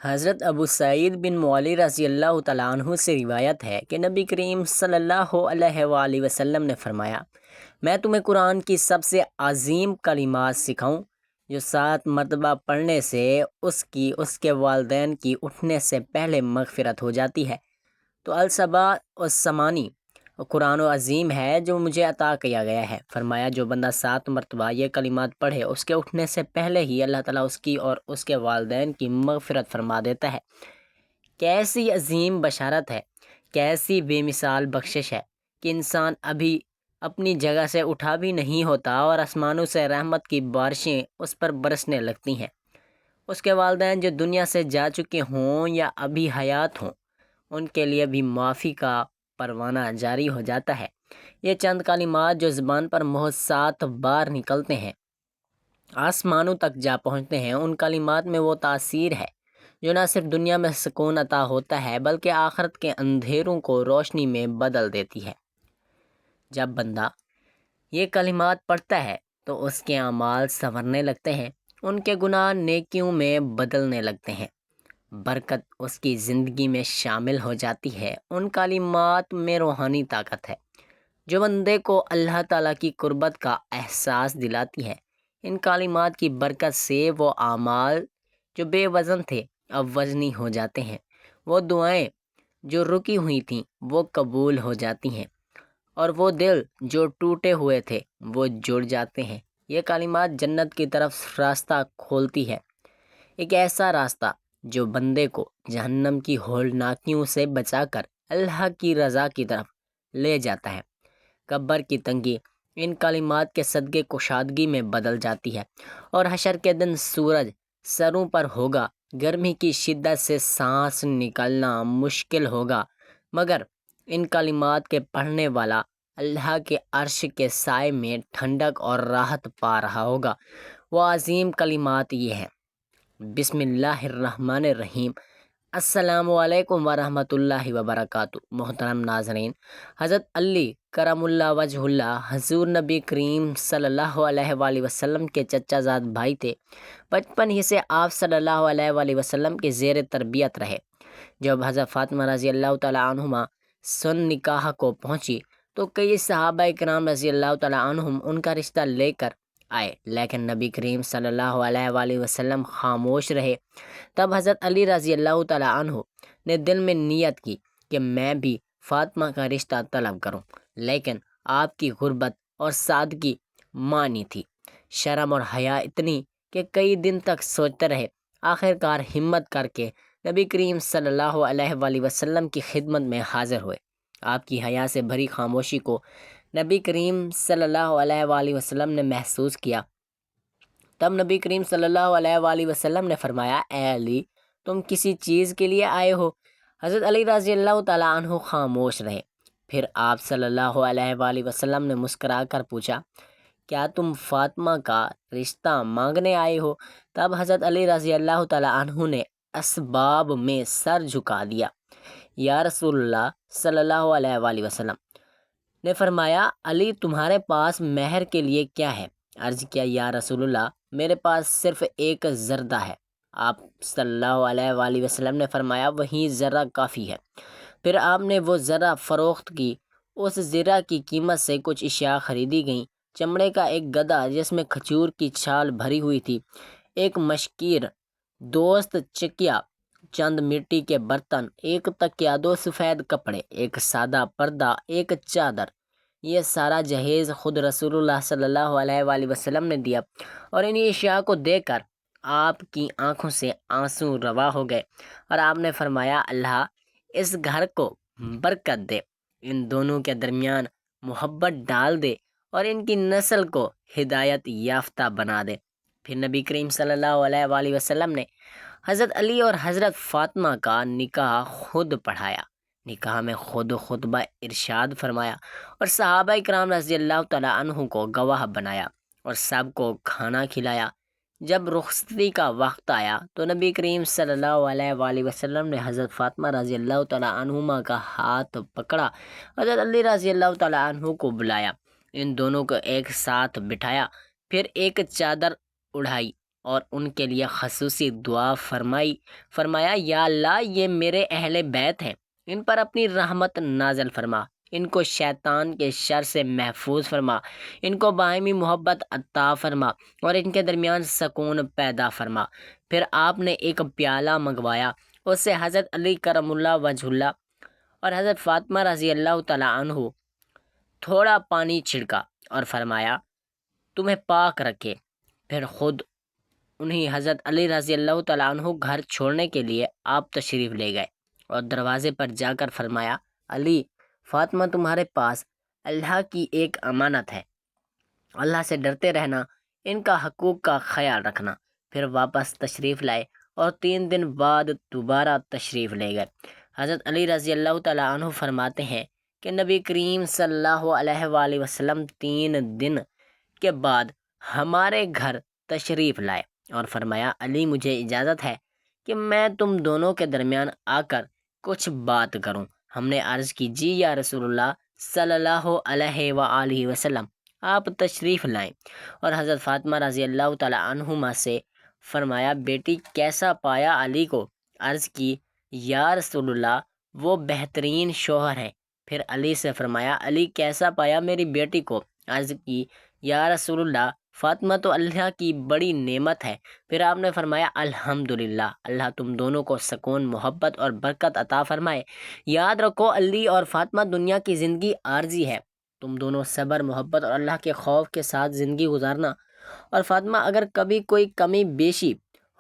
حضرت ابو سعید بن معلی رضی اللہ تعالیٰ عنہ سے روایت ہے کہ نبی کریم صلی اللہ علیہ وآلہ وسلم نے فرمایا، میں تمہیں قرآن کی سب سے عظیم کلمات سکھاؤں جو 7 مرتبہ پڑھنے سے اس کے والدین کی اٹھنے سے پہلے مغفرت ہو جاتی ہے۔ تو الصبا والثمانی قرآن و عظیم ہے جو مجھے عطا کیا گیا ہے۔ فرمایا جو بندہ 7 مرتبہ یہ کلمات پڑھے اس کے اٹھنے سے پہلے ہی اللہ تعالیٰ اس کی اور اس کے والدین کی مغفرت فرما دیتا ہے۔ کیسی عظیم بشارت ہے، کیسی بے مثال بخشش ہے کہ انسان ابھی اپنی جگہ سے اٹھا بھی نہیں ہوتا اور آسمانوں سے رحمت کی بارشیں اس پر برسنے لگتی ہیں۔ اس کے والدین جو دنیا سے جا چکے ہوں یا ابھی حیات ہوں، ان کے لیے بھی معافی کا پروانہ جاری ہو جاتا ہے۔ یہ چند کلمات جو زبان پر محض 7 بار نکلتے ہیں، آسمانوں تک جا پہنچتے ہیں۔ ان کلمات میں وہ تاثیر ہے جو نہ صرف دنیا میں سکون عطا ہوتا ہے بلکہ آخرت کے اندھیروں کو روشنی میں بدل دیتی ہے۔ جب بندہ یہ کلمات پڑھتا ہے تو اس کے اعمال سنورنے لگتے ہیں، ان کے گناہ نیکیوں میں بدلنے لگتے ہیں، برکت اس کی زندگی میں شامل ہو جاتی ہے۔ ان کلمات میں روحانی طاقت ہے جو بندے کو اللہ تعالیٰ کی قربت کا احساس دلاتی ہے۔ ان کلمات کی برکت سے وہ اعمال جو بے وزن تھے اب وزنی ہو جاتے ہیں، وہ دعائیں جو رکی ہوئی تھیں وہ قبول ہو جاتی ہیں، اور وہ دل جو ٹوٹے ہوئے تھے وہ جڑ جاتے ہیں۔ یہ کلمات جنت کی طرف راستہ کھولتی ہے، ایک ایسا راستہ جو بندے کو جہنم کی ہولناکیوں سے بچا کر اللہ کی رضا کی طرف لے جاتا ہے۔ قبر کی تنگی ان کلمات کے صدقے کشادگی میں بدل جاتی ہے، اور حشر کے دن سورج سروں پر ہوگا، گرمی کی شدت سے سانس نکلنا مشکل ہوگا، مگر ان کلمات کے پڑھنے والا اللہ کے عرش کے سائے میں ٹھنڈک اور راحت پا رہا ہوگا۔ وہ عظیم کلمات یہ ہیں: بسم اللہ الرحمن الرحیم۔ السلام علیکم ورحمۃ اللہ وبرکاتہ۔ محترم ناظرین، حضرت علی کرم اللہ وجہ اللہ حضور نبی کریم صلی اللہ علیہ وآلہ وسلم کے چچا زاد بھائی تھے۔ بچپن ہی سے آپ صلی اللہ علیہ وآلہ وسلم کے زیر تربیت رہے۔ جب حضرت فاطمہ رضی اللہ تعالیٰ عنہما سن نکاح کو پہنچی تو کئی صحابہ کرام رضی اللہ تعالیٰ عنہم ان کا رشتہ لے کر آئے، لیکن نبی کریم صلی اللہ علیہ وآلہ وسلم خاموش رہے۔ تب حضرت علی رضی اللہ تعالیٰ عنہ نے دل میں نیت کی کہ میں بھی فاطمہ کا رشتہ طلب کروں، لیکن آپ کی غربت اور سادگی مانی تھی، شرم اور حیا اتنی کہ کئی دن تک سوچتے رہے۔ آخرکار ہمت کر کے نبی کریم صلی اللہ علیہ وآلہ وسلم کی خدمت میں حاضر ہوئے۔ آپ کی حیا سے بھری خاموشی کو نبی کریم صلی اللہ علیہ وآلہ وسلم نے محسوس کیا۔ تب نبی کریم صلی اللہ علیہ وآلہ وسلم نے فرمایا، اے علی، تم کسی چیز کے لیے آئے ہو؟ حضرت علی رضی اللہ تعالیٰ عنہ خاموش رہے۔ پھر آپ صلی اللہ علیہ وآلہ وسلم نے مسکرا کر پوچھا، کیا تم فاطمہ کا رشتہ مانگنے آئے ہو؟ تب حضرت علی رضی اللہ تعالیٰ عنہ نے اسباب میں سر جھکا دیا۔ یا رسول اللہ صلی اللہ علیہ وآلہ وسلم نے فرمایا، علی تمہارے پاس مہر کے لیے کیا ہے؟ عرض کیا، یا رسول اللہ میرے پاس صرف ایک زردہ ہے۔ آپ صلی اللہ علیہ وآلہ وسلم نے فرمایا، وہی ذرہ کافی ہے۔ پھر آپ نے وہ ذرہ فروخت کی۔ اس زرہ کی قیمت سے کچھ اشیاء خریدی گئیں: چمڑے کا ایک گدا جس میں کھجور کی چھال بھری ہوئی تھی، ایک مشکیر دوست چکیا، چند مٹی کے برتن، ایک تکیہ، 2 سفید کپڑے، ایک سادہ پردہ، ایک چادر۔ یہ سارا جہیز خود رسول اللہ صلی اللہ علیہ وآلہ وسلم نے دیا، اور انہی اشیاء کو دیکھ کر آپ کی آنکھوں سے آنسو روا ہو گئے، اور آپ نے فرمایا، اللہ اس گھر کو برکت دے، ان دونوں کے درمیان محبت ڈال دے، اور ان کی نسل کو ہدایت یافتہ بنا دے۔ پھر نبی کریم صلی اللہ علیہ وآلہ وسلم نے حضرت علی اور حضرت فاطمہ کا نکاح خود پڑھایا، نکاح میں خود خطبہ ارشاد فرمایا، اور صحابہ کرام رضی اللہ تعالیٰ عنہ کو گواہ بنایا، اور سب کو کھانا کھلایا۔ جب رخصتی کا وقت آیا تو نبی کریم صلی اللہ علیہ وآلہ وسلم نے حضرت فاطمہ رضی اللہ تعالیٰ عنہما کا ہاتھ پکڑا، حضرت علی رضی اللہ تعالیٰ عنہ کو بلایا، ان دونوں کو ایک ساتھ بٹھایا، پھر ایک چادر اڑائی اور ان کے لیے خصوصی دعا فرمایا یا اللہ یہ میرے اہل بیت ہیں، ان پر اپنی رحمت نازل فرما، ان کو شیطان کے شر سے محفوظ فرما، ان کو باہمی محبت عطا فرما اور ان کے درمیان سکون پیدا فرما۔ پھر آپ نے ایک پیالہ منگوایا، اس سے حضرت علی کرم اللہ وجہ اللہ اور حضرت فاطمہ رضی اللہ تعالیٰ عنہ تھوڑا پانی چھڑکا اور فرمایا تمہیں پاک رکھے۔ پھر خود انہیں حضرت علی رضی اللہ تعالیٰ عنہ گھر چھوڑنے کے لیے آپ تشریف لے گئے اور دروازے پر جا کر فرمایا علی، فاطمہ تمہارے پاس اللہ کی ایک امانت ہے، اللہ سے ڈرتے رہنا، ان کا حقوق کا خیال رکھنا۔ پھر واپس تشریف لائے اور 3 دن بعد دوبارہ تشریف لے گئے۔ حضرت علی رضی اللہ تعالیٰ عنہ فرماتے ہیں کہ نبی کریم صلی اللہ علیہ وآلہ وسلم 3 دن کے بعد ہمارے گھر تشریف لائے اور فرمایا علی مجھے اجازت ہے کہ میں تم دونوں کے درمیان آ کر کچھ بات کروں۔ ہم نے عرض کی جی یا رسول اللہ صلی اللہ علیہ وآلہ وسلم، آپ تشریف لائیں۔ اور حضرت فاطمہ رضی اللہ تعالیٰ عنہما سے فرمایا بیٹی کیسا پایا علی کو؟ عرض کی یا رسول اللہ وہ بہترین شوہر ہیں۔ پھر علی سے فرمایا علی کیسا پایا میری بیٹی کو؟ عرض کی یا رسول اللہ فاطمہ تو اللہ کی بڑی نعمت ہے۔ پھر آپ نے فرمایا الحمدللہ، اللہ تم دونوں کو سکون، محبت اور برکت عطا فرمائے۔ یاد رکھو علی اور فاطمہ دنیا کی زندگی عارضی ہے، تم دونوں صبر، محبت اور اللہ کے خوف کے ساتھ زندگی گزارنا۔ اور فاطمہ اگر کبھی کوئی کمی بیشی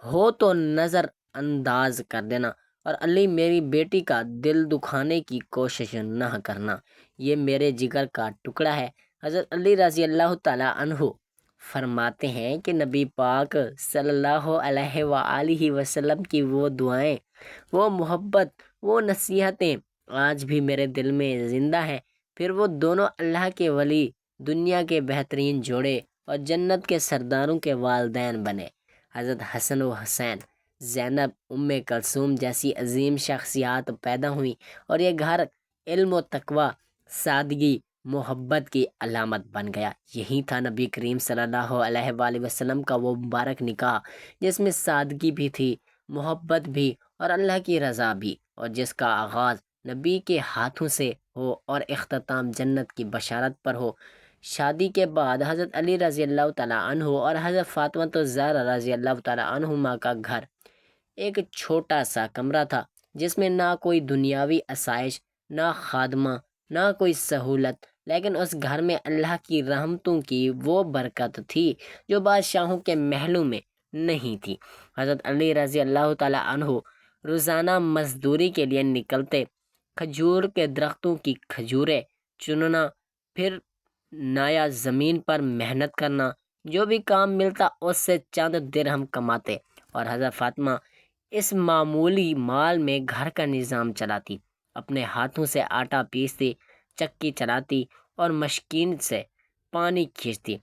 ہو تو نظر انداز کر دینا، اور علی میری بیٹی کا دل دکھانے کی کوشش نہ کرنا، یہ میرے جگر کا ٹکڑا ہے۔ حضرت علی رضی اللہ تعالیٰ عنہ فرماتے ہیں کہ نبی پاک صلی اللہ علیہ وآلہ وسلم کی وہ دعائیں، وہ محبت، وہ نصیحتیں آج بھی میرے دل میں زندہ ہیں۔ پھر وہ دونوں اللہ کے ولی، دنیا کے بہترین جوڑے اور جنت کے سرداروں کے والدین بنے۔ حضرت حسن و حسین، زینب، ام کلثوم جیسی عظیم شخصیات پیدا ہوئیں اور یہ گھر علم و تقوی، سادگی، محبت کی علامت بن گیا۔ یہی تھا نبی کریم صلی اللہ علیہ وآلہ وسلم کا وہ مبارک نکاح جس میں سادگی بھی تھی، محبت بھی اور اللہ کی رضا بھی، اور جس کا آغاز نبی کے ہاتھوں سے ہو اور اختتام جنت کی بشارت پر ہو۔ شادی کے بعد حضرت علی رضی اللہ تعالیٰ عنہ اور حضرت فاطمہ الزہرا رضی اللہ تعالیٰ عنہما کا گھر ایک چھوٹا سا کمرہ تھا جس میں نہ کوئی دنیاوی آسائش، نہ خادمہ، نہ کوئی سہولت، لیکن اس گھر میں اللہ کی رحمتوں کی وہ برکت تھی جو بادشاہوں کے محلوں میں نہیں تھی۔ حضرت علی رضی اللہ تعالیٰ عنہ روزانہ مزدوری کے لیے نکلتے، کھجور کے درختوں کی کھجوریں چننا، پھر نایا زمین پر محنت کرنا، جو بھی کام ملتا اس سے چند درہم کماتے، اور حضرت فاطمہ اس معمولی مال میں گھر کا نظام چلاتی، اپنے ہاتھوں سے آٹا پیستی، چکی چلاتی اور مشکین سے پانی کھینچتی،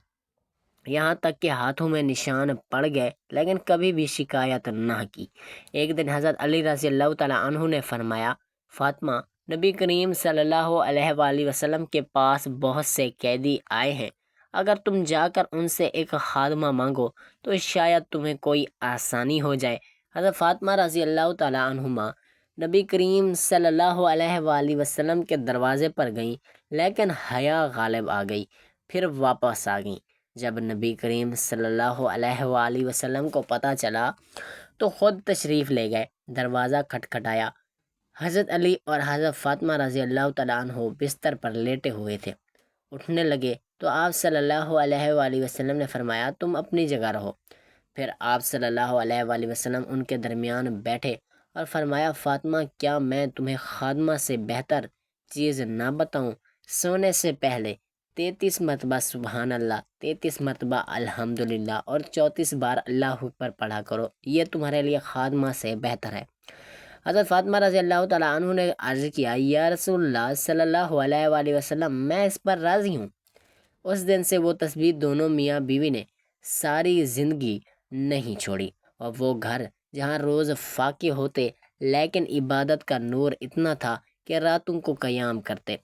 یہاں تک کہ ہاتھوں میں نشان پڑ گئے لیکن کبھی بھی شکایت نہ کی۔ ایک دن حضرت علی رضی اللہ تعالیٰ عنہ نے فرمایا فاطمہ، نبی کریم صلی اللہ علیہ وآلہ وسلم کے پاس بہت سے قیدی آئے ہیں، اگر تم جا کر ان سے ایک خادمہ مانگو تو شاید تمہیں کوئی آسانی ہو جائے۔ حضرت فاطمہ رضی اللہ تعالیٰ عنہما نبی کریم صلی اللہ علیہ وآلہ وسلم کے دروازے پر گئیں، لیکن حیا غالب آ گئی، پھر واپس آ گئیں۔ جب نبی کریم صلی اللہ علیہ وآلہ وسلم کو پتہ چلا تو خود تشریف لے گئے، دروازہ کھٹکھٹایا۔ حضرت علی اور حضرت فاطمہ رضی اللہ تعالیٰ عنہ بستر پر لیٹے ہوئے تھے، اٹھنے لگے تو آپ صلی اللہ علیہ وآلہ وسلم نے فرمایا تم اپنی جگہ رہو۔ پھر آپ صلی اللہ علیہ وآلہ وسلم ان کے درمیان بیٹھے اور فرمایا فاطمہ، کیا میں تمہیں خادمہ سے بہتر چیز نہ بتاؤں؟ سونے سے پہلے 33 مرتبہ سبحان اللہ، 33 مرتبہ الحمدللہ اور 34 بار اللہ اکبر پڑھا کرو، یہ تمہارے لیے خادمہ سے بہتر ہے۔ حضرت فاطمہ رضی اللہ تعالیٰ عنہ نے عرض کیا یا رسول اللہ صلی اللہ علیہ وآلہ وسلم، میں اس پر راضی ہوں۔ اس دن سے وہ تسبیح دونوں میاں بیوی نے ساری زندگی نہیں چھوڑی، اور وہ گھر جہاں روز فاقے ہوتے لیکن عبادت کا نور اتنا تھا کہ راتوں کو قیام کرتے۔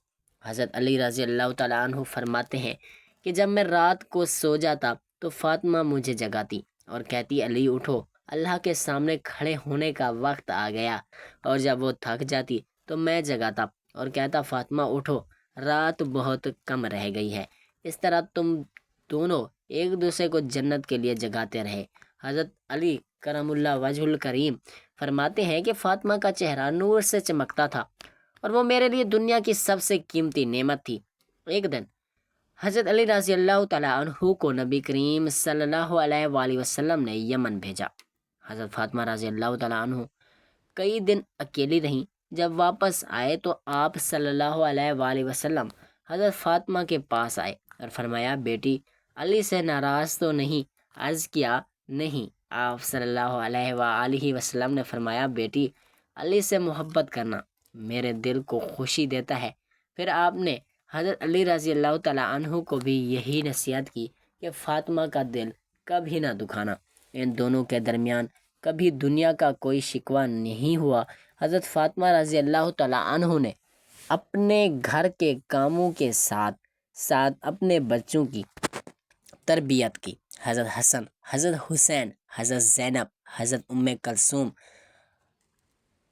حضرت علی رضی اللہ تعالیٰ عنہ فرماتے ہیں کہ جب میں رات کو سو جاتا تو فاطمہ مجھے جگاتی اور کہتی علی اٹھو، اللہ کے سامنے کھڑے ہونے کا وقت آ گیا۔ اور جب وہ تھک جاتی تو میں جگاتا اور کہتا فاطمہ اٹھو، رات بہت کم رہ گئی ہے۔ اس طرح تم دونوں ایک دوسرے کو جنت کے لیے جگاتے رہے۔ حضرت علی کرم اللہ وجہ الکریم فرماتے ہیں کہ فاطمہ کا چہرہ نور سے چمکتا تھا اور وہ میرے لیے دنیا کی سب سے قیمتی نعمت تھی۔ ایک دن حضرت علی رضی اللہ تعالیٰ عنہ کو نبی کریم صلی اللہ علیہ وآلہ وسلم نے یمن بھیجا۔ حضرت فاطمہ رضی اللہ تعالیٰ عنہ کئی دن اکیلی رہیں۔ جب واپس آئے تو آپ صلی اللہ علیہ وآلہ وسلم حضرت فاطمہ کے پاس آئے اور فرمایا بیٹی علی سے ناراض تو نہیں؟ عرض کیا نہیں۔ آپ صلی اللہ علیہ وآلہ وسلم نے فرمایا بیٹی علی سے محبت کرنا میرے دل کو خوشی دیتا ہے۔ پھر آپ نے حضرت علی رضی اللہ تعالیٰ عنہ کو بھی یہی نصیحت کی کہ فاطمہ کا دل کبھی نہ دکھانا۔ ان دونوں کے درمیان کبھی دنیا کا کوئی شکوہ نہیں ہوا۔ حضرت فاطمہ رضی اللہ تعالیٰ عنہ نے اپنے گھر کے کاموں کے ساتھ ساتھ اپنے بچوں کی تربیت کی۔ حضرت حسن، حضرت حسین، حضرت زینب، حضرت ام کلثوم،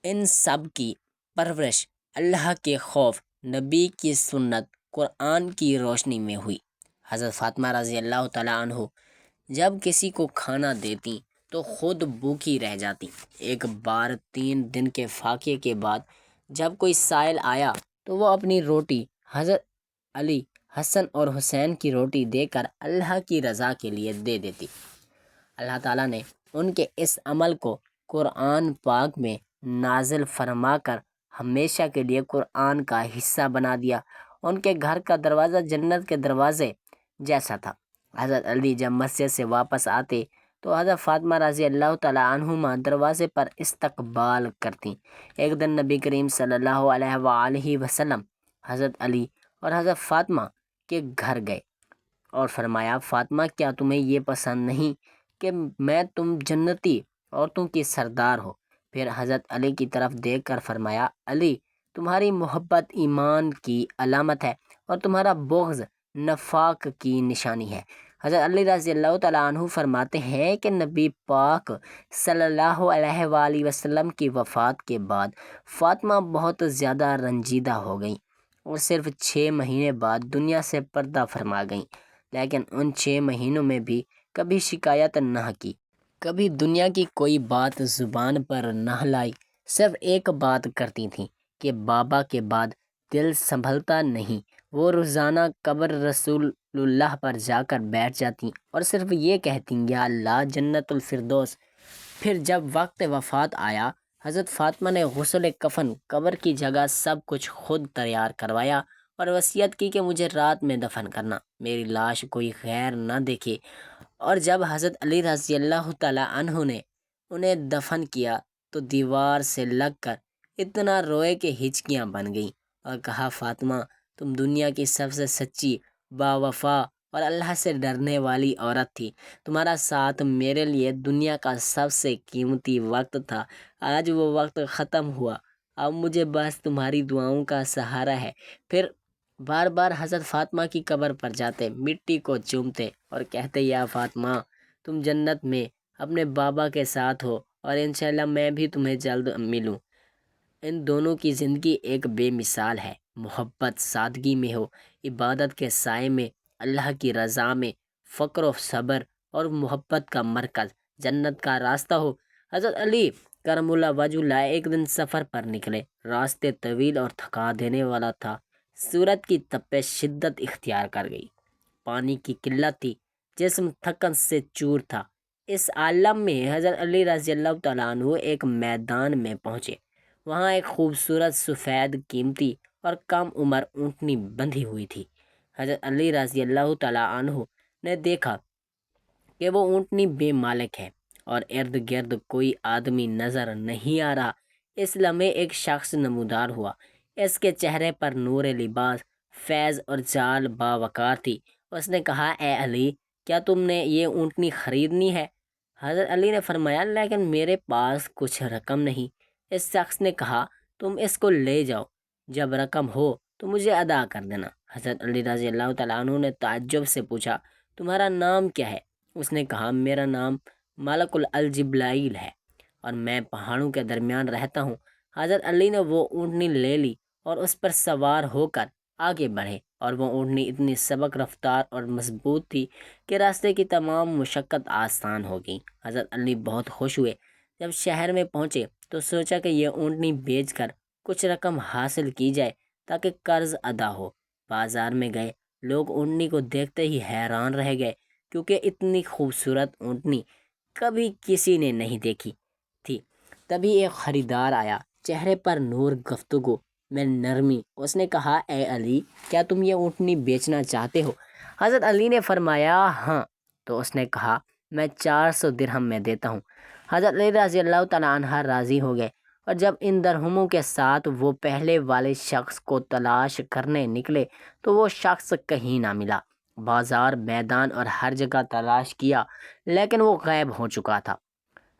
ان سب کی پرورش اللہ کے خوف، نبی کی سنت، قرآن کی روشنی میں ہوئی۔ حضرت فاطمہ رضی اللہ تعالیٰ عنہ جب کسی کو کھانا دیتی تو خود بھوکی رہ جاتی۔ ایک بار 3 دن کے فاقے کے بعد جب کوئی سائل آیا تو وہ اپنی روٹی حضرت علی، حسن اور حسین کی روٹی دے کر اللہ کی رضا کے لیے دے دیتی۔ اللہ تعالیٰ نے ان کے اس عمل کو قرآن پاک میں نازل فرما کر ہمیشہ کے لیے قرآن کا حصہ بنا دیا۔ ان کے گھر کا دروازہ جنت کے دروازے جیسا تھا۔ حضرت علی جب مسجد سے واپس آتے تو حضرت فاطمہ رضی اللہ تعالیٰ عنہما دروازے پر استقبال کرتی۔ ایک دن نبی کریم صلی اللہ علیہ وآلہ وسلم حضرت علی اور حضرت فاطمہ کے گھر گئے اور فرمایا فاطمہ کیا تمہیں یہ پسند نہیں کہ میں تم جنتی عورتوں کی سردار ہو؟ پھر حضرت علی کی طرف دیکھ کر فرمایا علی تمہاری محبت ایمان کی علامت ہے اور تمہارا بغض نفاق کی نشانی ہے۔ حضرت علی رضی اللہ تعالیٰ عنہ فرماتے ہیں کہ نبی پاک صلی اللہ علیہ وآلہ وسلم کی وفات کے بعد فاطمہ بہت زیادہ رنجیدہ ہو گئیں اور صرف 6 مہینے بعد دنیا سے پردہ فرما گئیں، لیکن ان 6 مہینوں میں بھی کبھی شکایت نہ کی، کبھی دنیا کی کوئی بات زبان پر نہ لائی۔ صرف ایک بات کرتی تھیں کہ بابا کے بعد دل سنبھلتا نہیں۔ وہ روزانہ قبر رسول اللہ پر جا کر بیٹھ جاتی اور صرف یہ کہتی یا اللہ جنت الفردوس۔ پھر جب وقت وفات آیا حضرت فاطمہ نے غسل کفن، قبر کی جگہ سب کچھ خود تیار کروایا اور وصیت کی کہ مجھے رات میں دفن کرنا، میری لاش کوئی غیر نہ دیکھے۔ اور جب حضرت علی رضی اللہ تعالیٰ عنہ نے انہیں دفن کیا تو دیوار سے لگ کر اتنا روئے کہ ہچکیاں بن گئیں اور کہا فاطمہ تم دنیا کی سب سے سچی، باوفا اور اللہ سے ڈرنے والی عورت تھی۔ تمہارا ساتھ میرے لیے دنیا کا سب سے قیمتی وقت تھا۔ آج وہ وقت ختم ہوا، اب مجھے بس تمہاری دعاؤں کا سہارا ہے۔ پھر بار بار حضرت فاطمہ کی قبر پر جاتے، مٹی کو چومتے اور کہتے یا فاطمہ تم جنت میں اپنے بابا کے ساتھ ہو اور انشاءاللہ میں بھی تمہیں جلد ملوں۔ ان دونوں کی زندگی ایک بے مثال ہے۔ محبت سادگی میں ہو، عبادت کے سائے میں، اللہ کی رضا میں، فقر و صبر اور محبت کا مرکز جنت کا راستہ ہو۔ حضرت علی کرم اللہ وجہ اللہ ایک دن سفر پر نکلے۔ راستے طویل اور تھکا دینے والا تھا۔ سورج کی تپش شدت اختیار کر گئی، پانی کی قلت تھی، جسم تھکن سے چور تھا۔ اس عالم میں حضرت علی رضی اللہ تعالیٰ عنہ ایک میدان میں پہنچے۔ وہاں ایک خوبصورت سفید قیمتی اور کم عمر اونٹنی بندھی ہوئی تھی۔ حضرت علی رضی اللہ تعالیٰ عنہ نے دیکھا کہ وہ اونٹنی بے مالک ہے اور ارد گرد کوئی آدمی نظر نہیں آ رہا۔ اس لمحے ایک شخص نمودار ہوا، اس کے چہرے پر نور لباس، فیض اور چال باوقار تھی۔ اس نے کہا اے علی کیا تم نے یہ اونٹنی خریدنی ہے؟ حضرت علی نے فرمایا لیکن میرے پاس کچھ رقم نہیں۔ اس شخص نے کہا تم اس کو لے جاؤ، جب رقم ہو تو مجھے ادا کر دینا۔ حضرت علی رضی اللہ تعالیٰ عنہ نے تعجب سے پوچھا تمہارا نام کیا ہے؟ اس نے کہا میرا نام ملک الجبلائیل ہے اور میں پہاڑوں کے درمیان رہتا ہوں۔ حضرت علی نے وہ اونٹنی لے لی اور اس پر سوار ہو کر آگے بڑھے، اور وہ اونٹنی اتنی سبک رفتار اور مضبوط تھی کہ راستے کی تمام مشقت آسان ہو گئی۔ حضرت علی بہت خوش ہوئے۔ جب شہر میں پہنچے تو سوچا کہ یہ اونٹنی بیچ کر کچھ رقم حاصل کی جائے تاکہ قرض ادا ہو۔ بازار میں گئے، لوگ اونٹنی کو دیکھتے ہی حیران رہ گئے، کیونکہ اتنی خوبصورت اونٹنی کبھی کسی نے نہیں دیکھی تھی۔ تبھی ایک خریدار آیا، چہرے پر نور، گفتگو میں نرمی۔ اس نے کہا، اے علی، کیا تم یہ اونٹنی بیچنا چاہتے ہو؟ حضرت علی نے فرمایا، ہاں۔ تو اس نے کہا، میں 400 درہم میں دیتا ہوں۔ حضرت علی رضی اللہ تعالیٰ عنہ راضی ہو گئے، اور جب ان درہموں کے ساتھ وہ پہلے والے شخص کو تلاش کرنے نکلے تو وہ شخص کہیں نہ ملا۔ بازار، میدان اور ہر جگہ تلاش کیا، لیکن وہ غائب ہو چکا تھا۔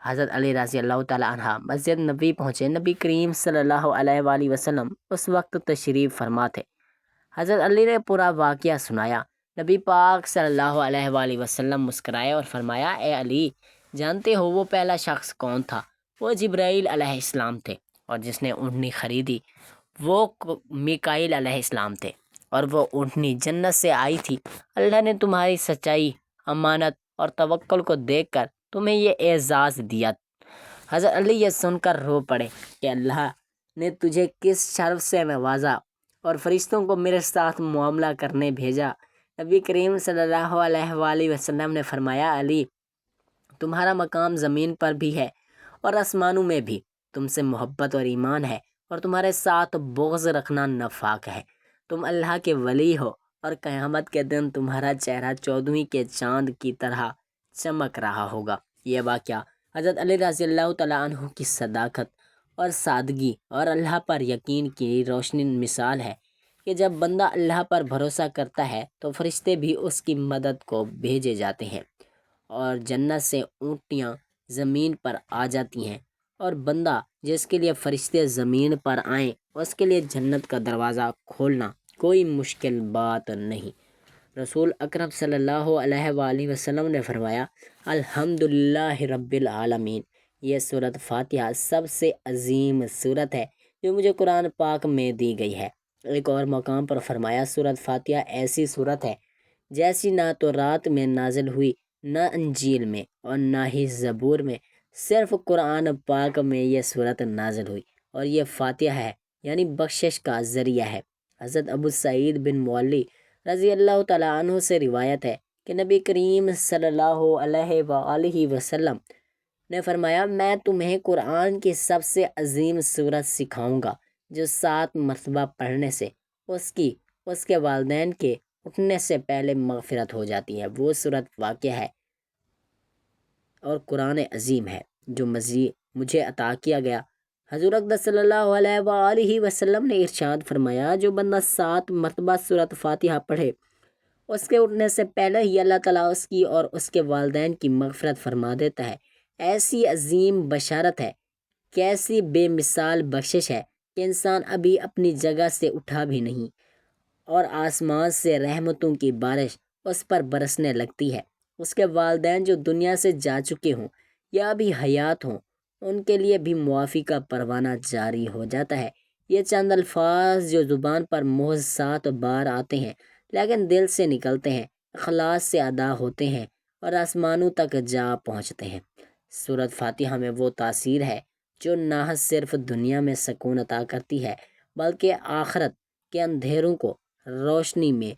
حضرت علی رضی اللہ تعالیٰ عنہ مسجد نبی پہنچے۔ نبی کریم صلی اللہ علیہ وآلہ وسلم اس وقت تشریف فرما تھے۔ حضرت علی نے پورا واقعہ سنایا۔ نبی پاک صلی اللہ علیہ وآلہ وسلم مسکرائے اور فرمایا، اے علی، جانتے ہو وہ پہلا شخص کون تھا؟ وہ جبرائیل علیہ السلام تھے، اور جس نے اونٹنی خریدی وہ میکائیل علیہ السلام تھے، اور وہ اونٹنی جنت سے آئی تھی۔ اللہ نے تمہاری سچائی، امانت اور توکل کو دیکھ کر تمہیں یہ اعزاز دیا۔ حضرت علی یہ سن کر رو پڑے کہ اللہ نے تجھے کس شرف سے نوازا اور فرشتوں کو میرے ساتھ معاملہ کرنے بھیجا۔ نبی کریم صلی اللہ علیہ وآلہ وسلم نے فرمایا، علی، تمہارا مقام زمین پر بھی ہے اور آسمانوں میں بھی۔ تم سے محبت اور ایمان ہے، اور تمہارے ساتھ بغض رکھنا نفاق ہے۔ تم اللہ کے ولی ہو، اور قیامت کے دن تمہارا چہرہ 14ویں کے چاند کی طرح چمک رہا ہوگا۔ یہ واقعہ حضرت علی رضی اللہ تعالیٰ عنہ کی صداقت اور سادگی اور اللہ پر یقین کی روشن مثال ہے کہ جب بندہ اللہ پر بھروسہ کرتا ہے تو فرشتے بھی اس کی مدد کو بھیجے جاتے ہیں، اور جنت سے اونٹیاں زمین پر آ جاتی ہیں، اور بندہ جس کے لیے فرشتے زمین پر آئیں اس کے لیے جنت کا دروازہ کھولنا کوئی مشکل بات نہیں۔ رسول اکرم صلی اللہ علیہ وآلہ وسلم نے فرمایا، الحمدللہ رب العالمین، یہ سورۃ فاتحہ سب سے عظیم سورت ہے جو مجھے قرآن پاک میں دی گئی ہے۔ ایک اور مقام پر فرمایا، سورۃ فاتحہ ایسی سورت ہے جیسی نہ تو رات میں نازل ہوئی، نہ انجیل میں اور نہ ہی زبور میں، صرف قرآن پاک میں یہ سورت نازل ہوئی، اور یہ فاتحہ ہے، یعنی بخشش کا ذریعہ ہے۔ حضرت ابو سعید بن معلی رضی اللہ تعالیٰ عنہ سے روایت ہے کہ نبی کریم صلی اللہ علیہ وآلہ وسلم نے فرمایا، میں تمہیں قرآن کی سب سے عظیم سورت سکھاؤں گا جو 7 مرتبہ پڑھنے سے اس کے والدین کے اٹھنے سے پہلے مغفرت ہو جاتی ہے۔ وہ سورت واقع ہے اور قرآن عظیم ہے جو مجھے عطا کیا گیا۔ حضور اقدس صلی اللہ علیہ وآلہ وسلم نے ارشاد فرمایا، جو بندہ 7 مرتبہ سورۃ فاتحہ پڑھے اس کے اٹھنے سے پہلے ہی اللہ تعالیٰ اس کی اور اس کے والدین کی مغفرت فرما دیتا ہے۔ ایسی عظیم بشارت ہے، کیسی بے مثال بخشش ہے کہ انسان ابھی اپنی جگہ سے اٹھا بھی نہیں اور آسمان سے رحمتوں کی بارش اس پر برسنے لگتی ہے۔ اس کے والدین جو دنیا سے جا چکے ہوں یا ابھی حیات ہوں، ان کے لیے بھی معافی کا پروانہ جاری ہو جاتا ہے۔ یہ چند الفاظ جو زبان پر محض 7 بار آتے ہیں لیکن دل سے نکلتے ہیں، اخلاص سے ادا ہوتے ہیں اور آسمانوں تک جا پہنچتے ہیں۔ سورۃ فاتحہ میں وہ تاثیر ہے جو نہ صرف دنیا میں سکون عطا کرتی ہے بلکہ آخرت کے اندھیروں کو روشنی میں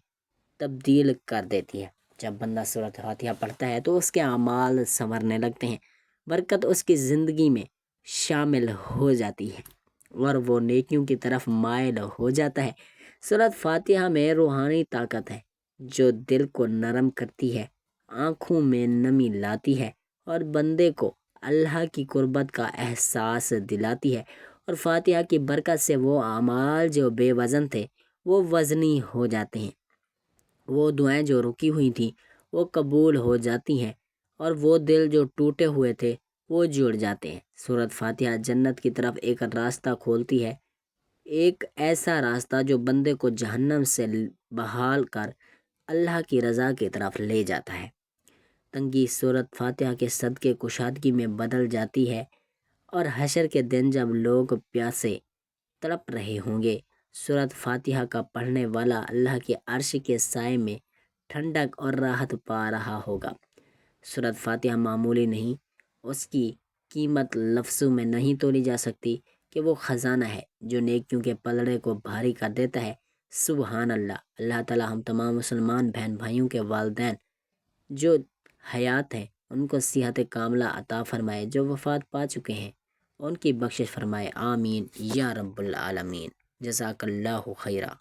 تبدیل کر دیتی ہے۔ جب بندہ سورۃ فاتحہ پڑھتا ہے تو اس کے اعمال سنورنے لگتے ہیں، برکت اس کی زندگی میں شامل ہو جاتی ہے اور وہ نیکیوں کی طرف مائل ہو جاتا ہے۔ سورۃ فاتحہ میں روحانی طاقت ہے جو دل کو نرم کرتی ہے، آنکھوں میں نمی لاتی ہے اور بندے کو اللہ کی قربت کا احساس دلاتی ہے، اور فاتحہ کی برکت سے وہ اعمال جو بے وزن تھے وہ وزنی ہو جاتے ہیں، وہ دعائیں جو رکی ہوئی تھیں وہ قبول ہو جاتی ہیں، اور وہ دل جو ٹوٹے ہوئے تھے وہ جڑ جاتے ہیں۔ سورۃ فاتحہ جنت کی طرف ایک راستہ کھولتی ہے، ایک ایسا راستہ جو بندے کو جہنم سے بحال کر اللہ کی رضا کی طرف لے جاتا ہے۔ تنگی صورت فاتحہ کے صدقے کشادگی میں بدل جاتی ہے، اور حشر کے دن جب لوگ پیاسے تڑپ رہے ہوں گے، سورۃ فاتحہ کا پڑھنے والا اللہ کے عرش کے سائے میں ٹھنڈک اور راحت پا رہا ہوگا۔ سورۃ فاتحہ معمولی نہیں، اس کی قیمت لفظوں میں نہیں تولی جا سکتی کہ وہ خزانہ ہے جو نیکیوں کے پلڑے کو بھاری کر دیتا ہے۔ سبحان اللہ۔ اللہ تعالی ہم تمام مسلمان بہن بھائیوں کے والدین جو حیات ہیں ان کو صحت کاملہ عطا فرمائے، جو وفات پا چکے ہیں ان کی بخشش فرمائے، آمین یا رب العالمین۔ جزاک اللہ خیرہ۔